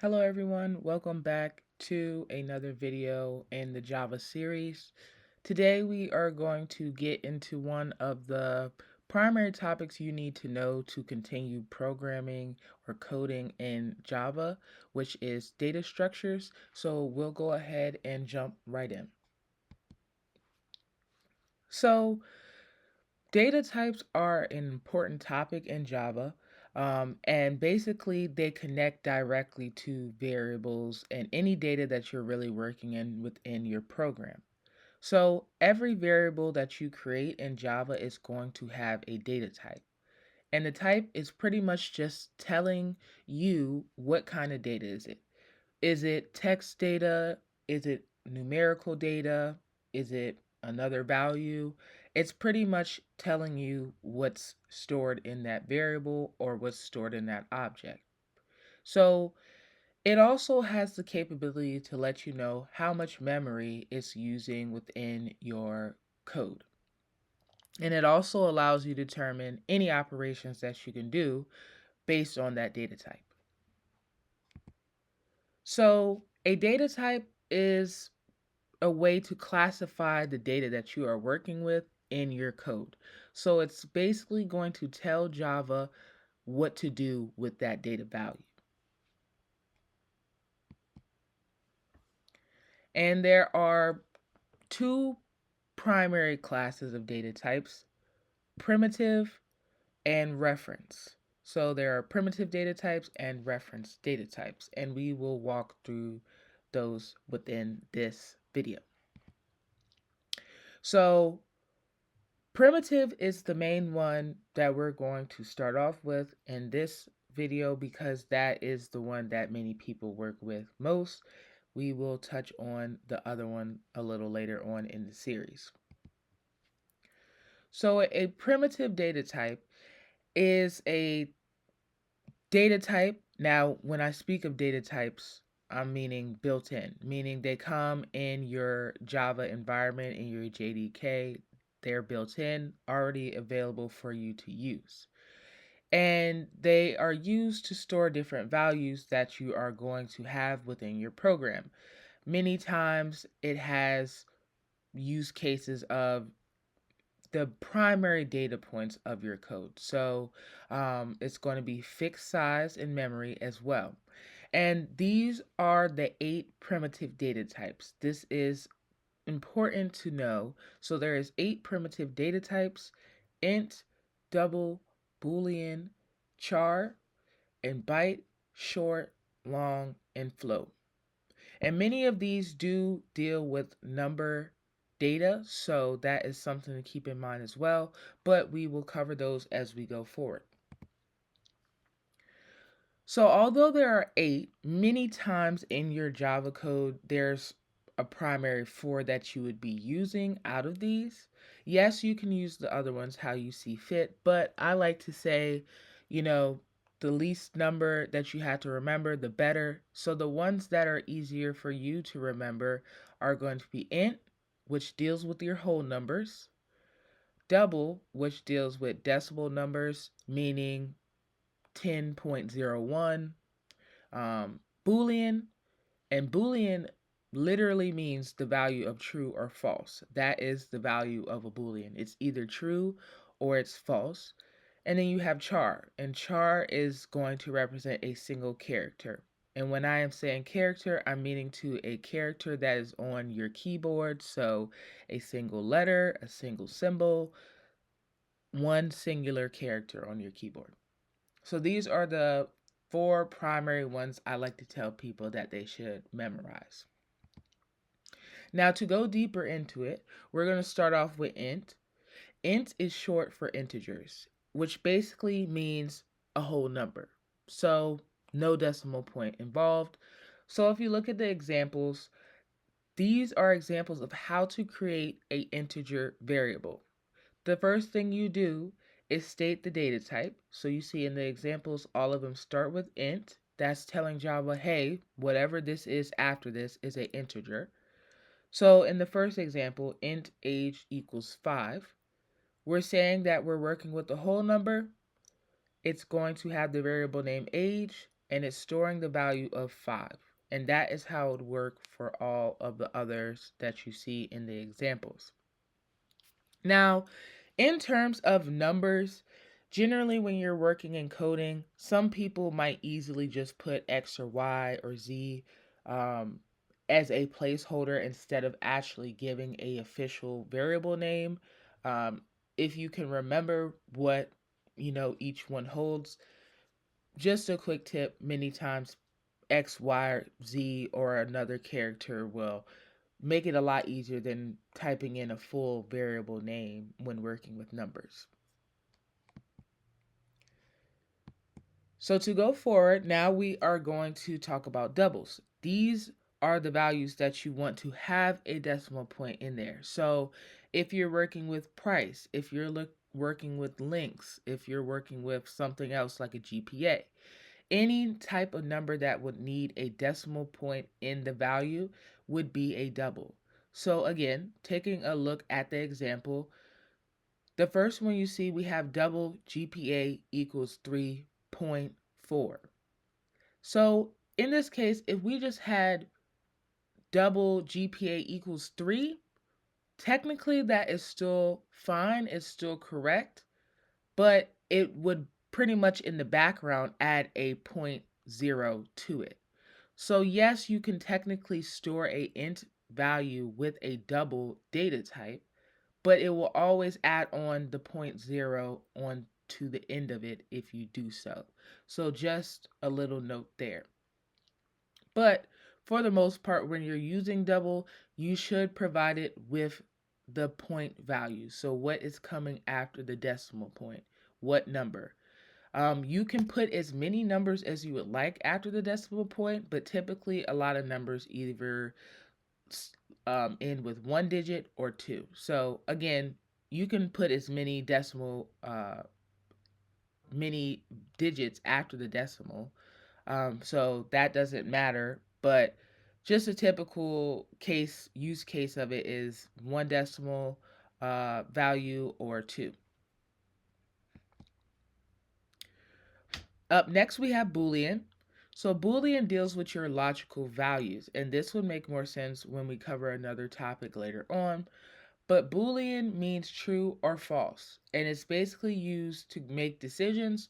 Hello everyone, welcome back to another video in the Java series. Today we are going to get into one of the primary topics you need to know to continue programming or coding in Java, which is data structures. So we'll go ahead and jump right in. So data types are an important topic in Java, and basically they connect directly to variables and any data that you're really working in within your program. So every variable that you create in Java is going to have a data type. And the type is pretty much just telling you what kind of data is it. Is it text data? Is it numerical data? Is it another value? It's pretty much telling you what's stored in that variable or what's stored in that object. So it also has the capability to let you know how much memory it's using within your code. And it also allows you to determine any operations that you can do based on that data type. So a data type is a way to classify the data that you are working with in your code. So it's basically going to tell Java what to do with that data value. And there are two primary classes of data types, primitive and reference. So there are primitive data types and reference data types, and we will walk through those within this video. So primitive is the main one that we're going to start off with in this video because that is the one that many people work with most. We will touch on the other one a little later on in the series. So a primitive data type is a data type. Now, when I speak of data types, I'm meaning built-in, meaning they come in your Java environment, in your JDK. They're built in, already available for you to use. And they are used to store different values that you are going to have within your program. Many times it has use cases of the primary data points of your code. So it's going to be fixed size and memory as well. And these are the 8 primitive data types. This is important to know. So there is 8 primitive data types: int, double, boolean, char, and byte, short, long, and float. And many of these do deal with number data, so that is something to keep in mind as well, but we will cover those as we go forward. So although there are 8, many times in your Java code, there's a primary 4 that you would be using out of these. Yes, you can use the other ones how you see fit, but I like to say, the least number that you have to remember, the better. So the ones that are easier for you to remember are going to be int, which deals with your whole numbers, double, which deals with decimal numbers, meaning 10.01, Boolean, and Boolean literally means the value of true or false. That is the value of a Boolean. It's either true or it's false. And then you have char, and char is going to represent a single character. And when I am saying character, I'm meaning to a character that is on your keyboard. So a single letter, a single symbol, one singular character on your keyboard. So these are the 4 primary ones I like to tell people that they should memorize. Now to go deeper into it, we're going to start off with int. Int is short for integers, which basically means a whole number. So no decimal point involved. So if you look at the examples, these are examples of how to create an integer variable. The first thing you do is state the data type. So you see in the examples, all of them start with int. That's telling Java, hey, whatever this is after this is an integer. So in the first example, int age equals 5. We're saying that we're working with the whole number. It's going to have the variable name age, and it's storing the value of 5. And that is how it would work for all of the others that you see in the examples. Now, in terms of numbers, generally when you're working in coding, some people might easily just put X or Y or Z um, as a placeholder instead of actually giving a official variable name. Um, if you can remember what each one holds, just a quick tip: many times X, Y, Z, or another character will make it a lot easier than typing in a full variable name when working with numbers. So to go forward, now we are going to talk about doubles. These are the values that you want to have a decimal point in there. So if you're working with price, if you're working with links, if you're working with something else like a GPA, any type of number that would need a decimal point in the value would be a double. So again, taking a look at the example, the first one you see, we have double GPA equals 3.4. So in this case, if we just had double GPA equals 3, technically that is still fine, it's still correct, but it would pretty much in the background add a 0.0 to it. So yes, you can technically store a int value with a double data type, but it will always add on the 0.0 on to the end of it if you do so. So just a little note there. But for the most part, when you're using double, you should provide it with the point value. So what is coming after the decimal point? What number? You can put as many numbers as you would like after the decimal point, but typically a lot of numbers either end with 1 digit or 2. So again, you can put as many many digits after the decimal. So that doesn't matter, but just a typical use case of it is 1 decimal value or 2. Up next, we have Boolean. So Boolean deals with your logical values, and this would make more sense when we cover another topic later on. But Boolean means true or false, and it's basically used to make decisions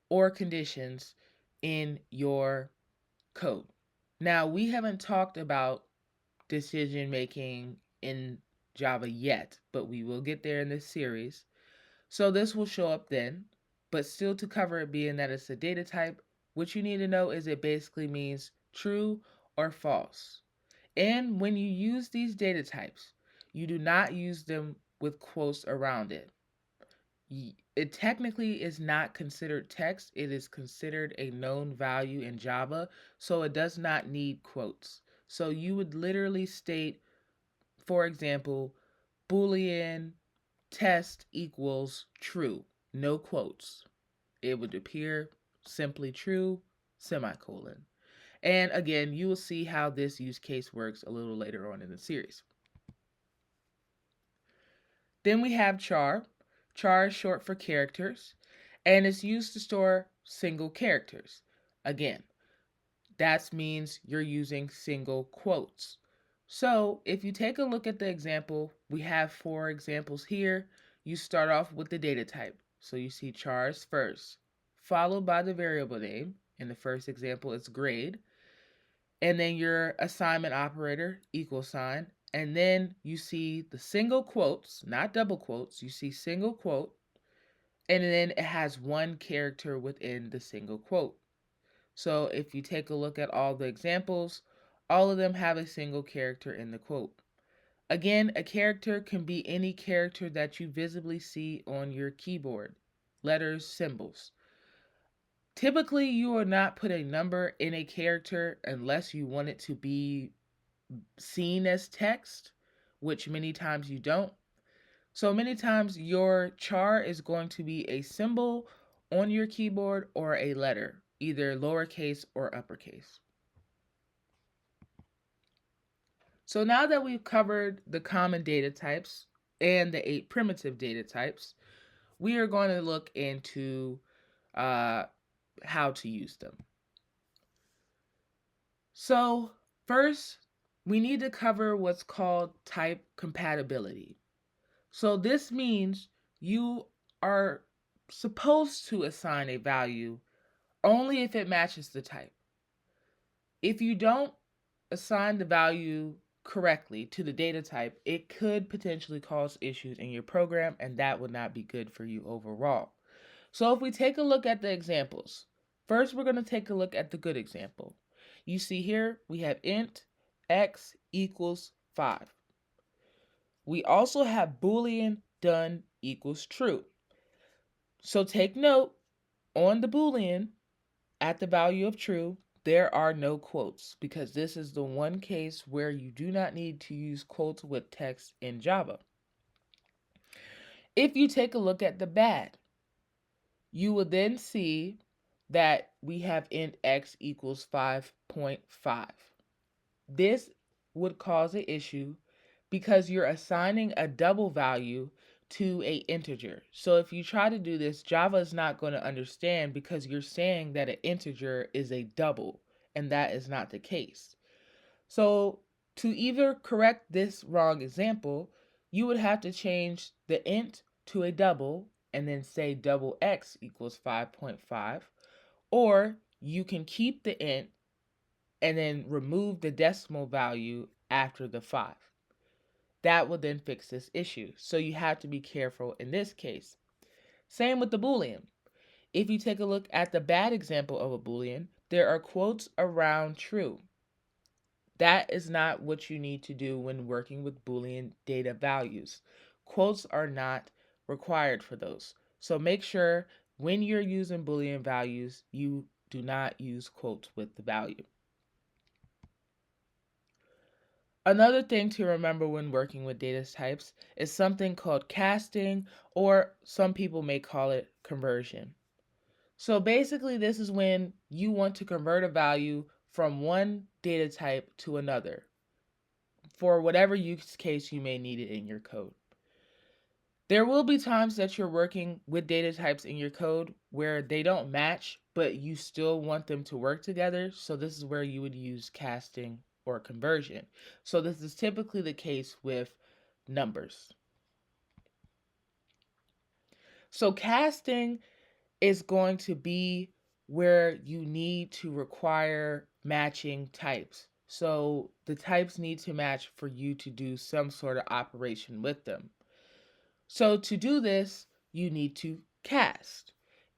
or conditions in your code. Now, we haven't talked about decision making in Java yet, but we will get there in this series. So this will show up then, but still to cover it being that it's a data type, what you need to know is it basically means true or false. And when you use these data types, you do not use them with quotes around it. It technically is not considered text. It is considered a known value in Java, so it does not need quotes. So you would literally state, for example, Boolean test equals true, no quotes. It would appear simply true, semicolon. And again, you will see how this use case works a little later on in the series. Then we have char. Char is short for characters, and it's used to store single characters. Again, that means you're using single quotes. So if you take a look at the example, we have 4 examples here. You start off with the data type. So you see chars first, followed by the variable name. In the first example, it's grade. And then your assignment operator, equal sign. And then you see the single quotes, not double quotes. You see single quote. And then it has one character within the single quote. So if you take a look at all the examples, all of them have a single character in the quote. Again, a character can be any character that you visibly see on your keyboard, letters, symbols. Typically, you will not put a number in a character unless you want it to be seen as text, which many times you don't. So many times your char is going to be a symbol on your keyboard or a letter, either lowercase or uppercase. So now that we've covered the common data types and the 8 primitive data types, we are going to look into how to use them. So first, we need to cover what's called type compatibility. So this means you are supposed to assign a value only if it matches the type. If you don't assign the value correctly to the data type, it could potentially cause issues in your program, and that would not be good for you overall. So if we take a look at the examples, first we're going to take a look at the good example. You see here we have int x equals 5. We also have Boolean done equals true. So take note, on the Boolean, at the value of true, there are no quotes because this is the one case where you do not need to use quotes with text in Java. If you take a look at the bad, you will then see that we have int x equals 5.5. This would cause an issue because you're assigning a double value to a integer. So if you try to do this, Java is not going to understand because you're saying that an integer is a double, and that is not the case. So to either correct this wrong example, you would have to change the int to a double and then say double x equals 5.5, or you can keep the int and then remove the decimal value after the 5. That will then fix this issue. So you have to be careful in this case. Same with the Boolean. If you take a look at the bad example of a Boolean, there are quotes around true. That is not what you need to do when working with Boolean data values. Quotes are not required for those. So make sure when you're using Boolean values, you do not use quotes with the value. Another thing to remember when working with data types is something called casting, or some people may call it conversion. So basically, this is when you want to convert a value from one data type to another for whatever use case you may need it in your code. There will be times that you're working with data types in your code where they don't match, but you still want them to work together. So this is where you would use casting or conversion. So this is typically the case with numbers. So casting is going to be where you need to require matching types. So the types need to match for you to do some sort of operation with them. So to do this, you need to cast.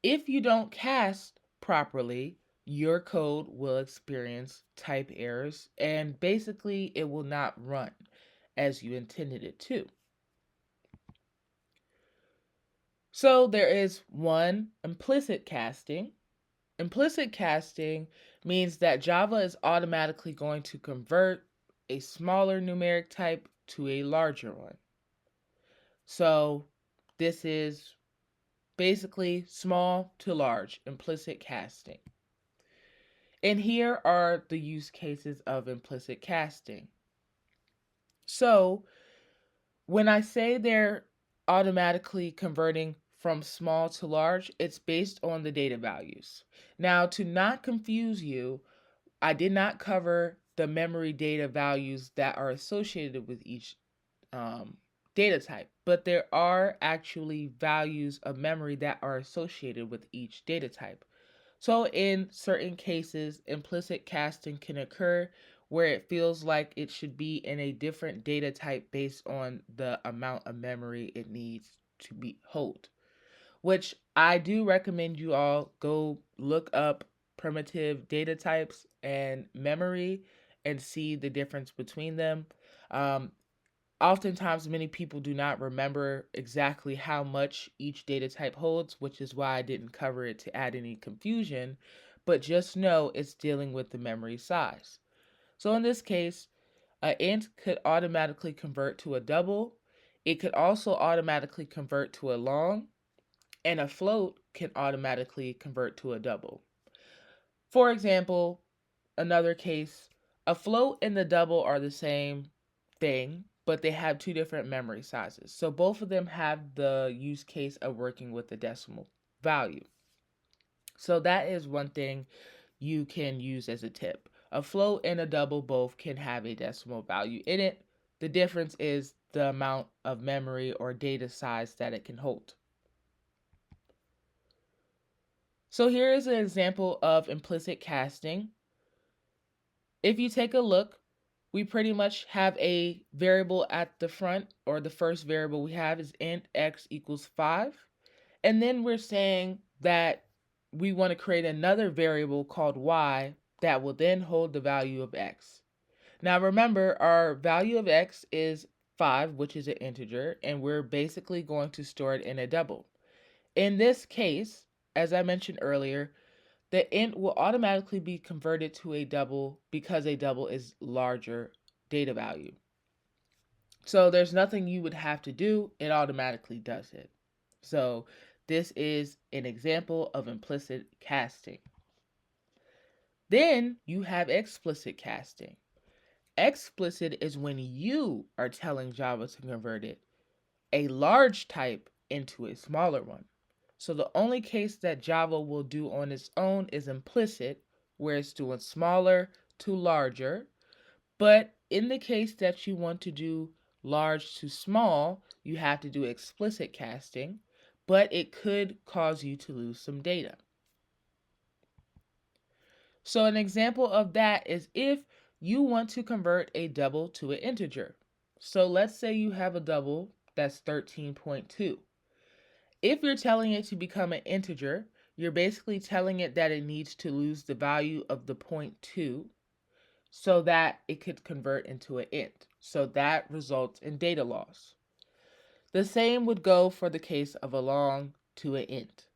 If you don't cast properly, your code will experience type errors and basically it will not run as you intended it to. So there is one, implicit casting. Implicit casting means that Java is automatically going to convert a smaller numeric type to a larger one. So this is basically small to large, implicit casting. And here are the use cases of implicit casting. So when I say they're automatically converting from small to large, it's based on the data values. Now, to not confuse you, I did not cover the memory data values that are associated with each data type, but there are actually values of memory that are associated with each data type. So in certain cases, implicit casting can occur where it feels like it should be in a different data type based on the amount of memory it needs to be hold, which I do recommend you all go look up primitive data types and memory and see the difference between them. Oftentimes, many people do not remember exactly how much each data type holds, which is why I didn't cover it to add any confusion, but just know it's dealing with the memory size. So in this case, an int could automatically convert to a double. It could also automatically convert to a long, and a float can automatically convert to a double. For example, another case, a float and the double are the same thing, but they have two different memory sizes. So both of them have the use case of working with the decimal value. So that is one thing you can use as a tip. A float and a double both can have a decimal value in it. The difference is the amount of memory or data size that it can hold. So here is an example of implicit casting. If you take a look, we pretty much have a variable at the front, or the first variable we have is int x equals 5. And then we're saying that we want to create another variable called y that will then hold the value of x. Now remember, our value of x is 5, which is an integer, and we're basically going to store it in a double. In this case, as I mentioned earlier, the int will automatically be converted to a double because a double is larger data value. So there's nothing you would have to do, it automatically does it. So this is an example of implicit casting. Then you have explicit casting. Explicit is when you are telling Java to convert it, a large type into a smaller one. So the only case that Java will do on its own is implicit, where it's doing smaller to larger. But in the case that you want to do large to small, you have to do explicit casting, but it could cause you to lose some data. So an example of that is if you want to convert a double to an integer. So let's say you have a double that's 13.2. If you're telling it to become an integer, you're basically telling it that it needs to lose the value of the 0.2 so that it could convert into an int. So that results in data loss. The same would go for the case of a long to an int.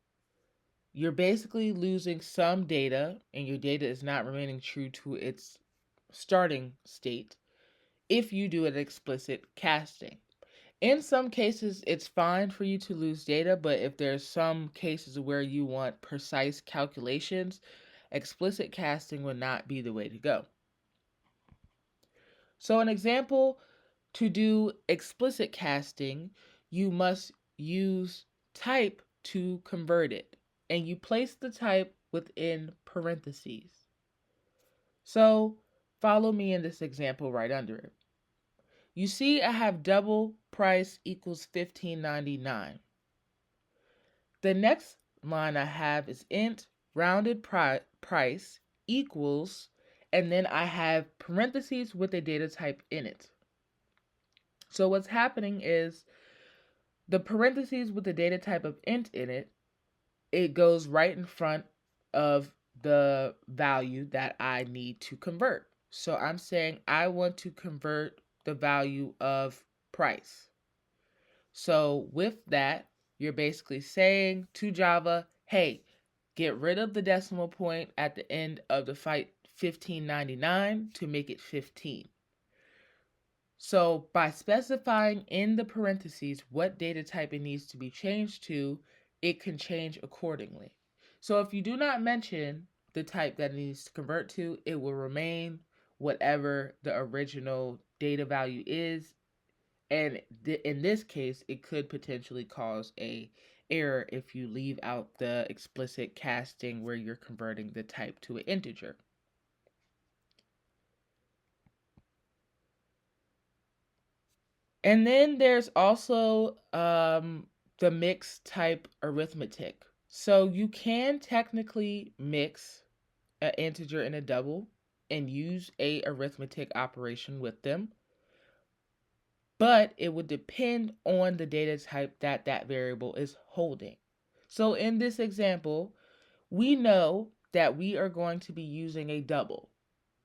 You're basically losing some data, and your data is not remaining true to its starting state if you do an explicit casting. In some cases, it's fine for you to lose data, but if there's some cases where you want precise calculations, explicit casting would not be the way to go. So an example, to do explicit casting, you must use type to convert it, and you place the type within parentheses. So follow me in this example right under it. You see I have double price equals $15.99. The next line I have is int rounded price equals, and then I have parentheses with a data type in it. So what's happening is the parentheses with the data type of int in it, it goes right in front of the value that I need to convert. So I'm saying I want to convert the value of price. So with that, you're basically saying to Java, hey, get rid of the decimal point at the end of the fight 1599 to make it 15. So by specifying in the parentheses what data type it needs to be changed to, it can change accordingly. So if you do not mention the type that it needs to convert to, it will remain whatever the original data value is. And in this case, it could potentially cause a error if you leave out the explicit casting where you're converting the type to an integer. And then there's also the mixed type arithmetic. So you can technically mix an integer and a double and use a arithmetic operation with them, but it would depend on the data type that that variable is holding. So in this example, we know that we are going to be using a double.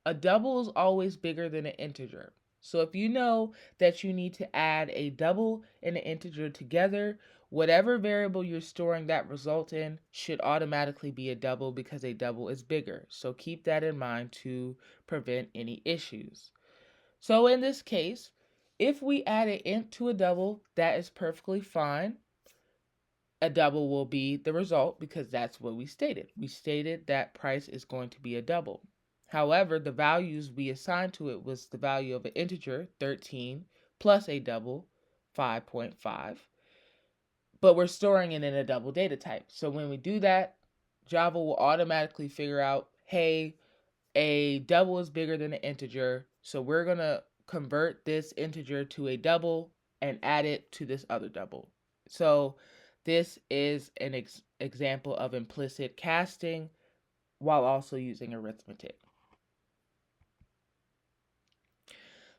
A double is always bigger than an integer. So if you know that you need to add a double and an integer together, whatever variable you're storing that result in should automatically be a double because a double is bigger. So keep that in mind to prevent any issues. So in this case, if we add an int to a double, that is perfectly fine. A double will be the result because that's what we stated. We stated that price is going to be a double. However, the values we assigned to it was the value of an integer, 13, plus a double, 5.5. But we're storing it in a double data type. So when we do that, Java will automatically figure out, hey, a double is bigger than an integer, so we're going to convert this integer to a double and add it to this other double. So this is an example of implicit casting while also using arithmetic.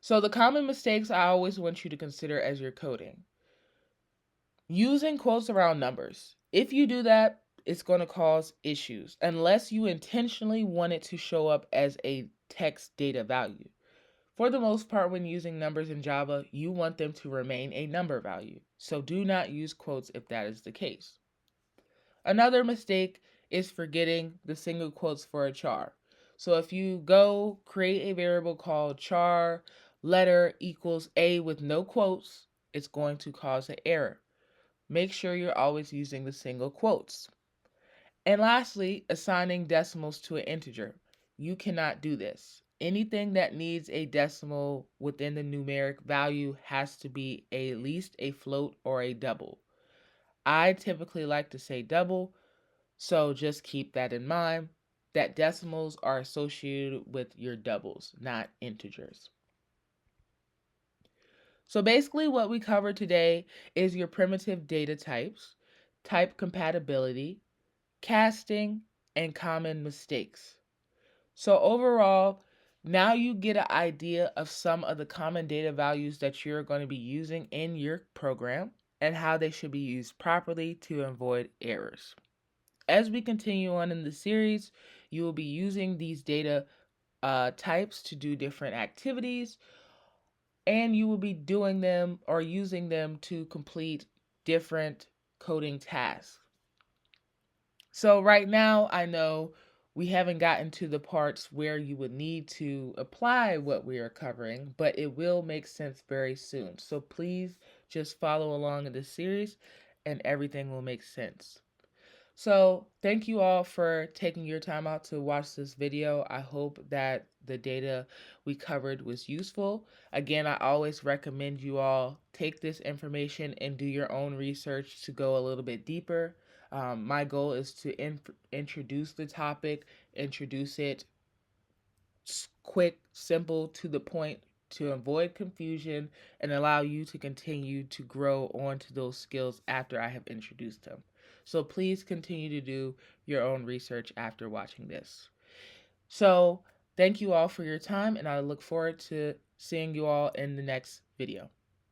So the common mistakes I always want you to consider as you're coding. Using quotes around numbers. If you do that, it's going to cause issues unless you intentionally want it to show up as a text data value. For the most part, when using numbers in Java, you want them to remain a number value. So do not use quotes if that is the case. Another mistake is forgetting the single quotes for a char. So if you go create a variable called char letter equals a with no quotes, it's going to cause an error. Make sure you're always using the single quotes. And lastly, assigning decimals to an integer. You cannot do this. Anything that needs a decimal within the numeric value has to be at least a float or a double. I typically like to say double, so just keep that in mind, that decimals are associated with your doubles, not integers. So basically what we covered today is your primitive data types, type compatibility, casting, and common mistakes. So overall, now you get an idea of some of the common data values that you're going to be using in your program and how they should be used properly to avoid errors. As we continue on in the series, you will be using these data types to do different activities, and you will be doing them or using them to complete different coding tasks. So right now, I know we haven't gotten to the parts where you would need to apply what we are covering, but it will make sense very soon. So please just follow along in this series and everything will make sense. So thank you all for taking your time out to watch this video. I hope that the data we covered was useful. Again, I always recommend you all take this information and do your own research to go a little bit deeper. My goal is to introduce the topic, introduce it quick, simple, to the point, to avoid confusion and allow you to continue to grow onto those skills after I have introduced them. So please continue to do your own research after watching this. So thank you all for your time, and I look forward to seeing you all in the next video.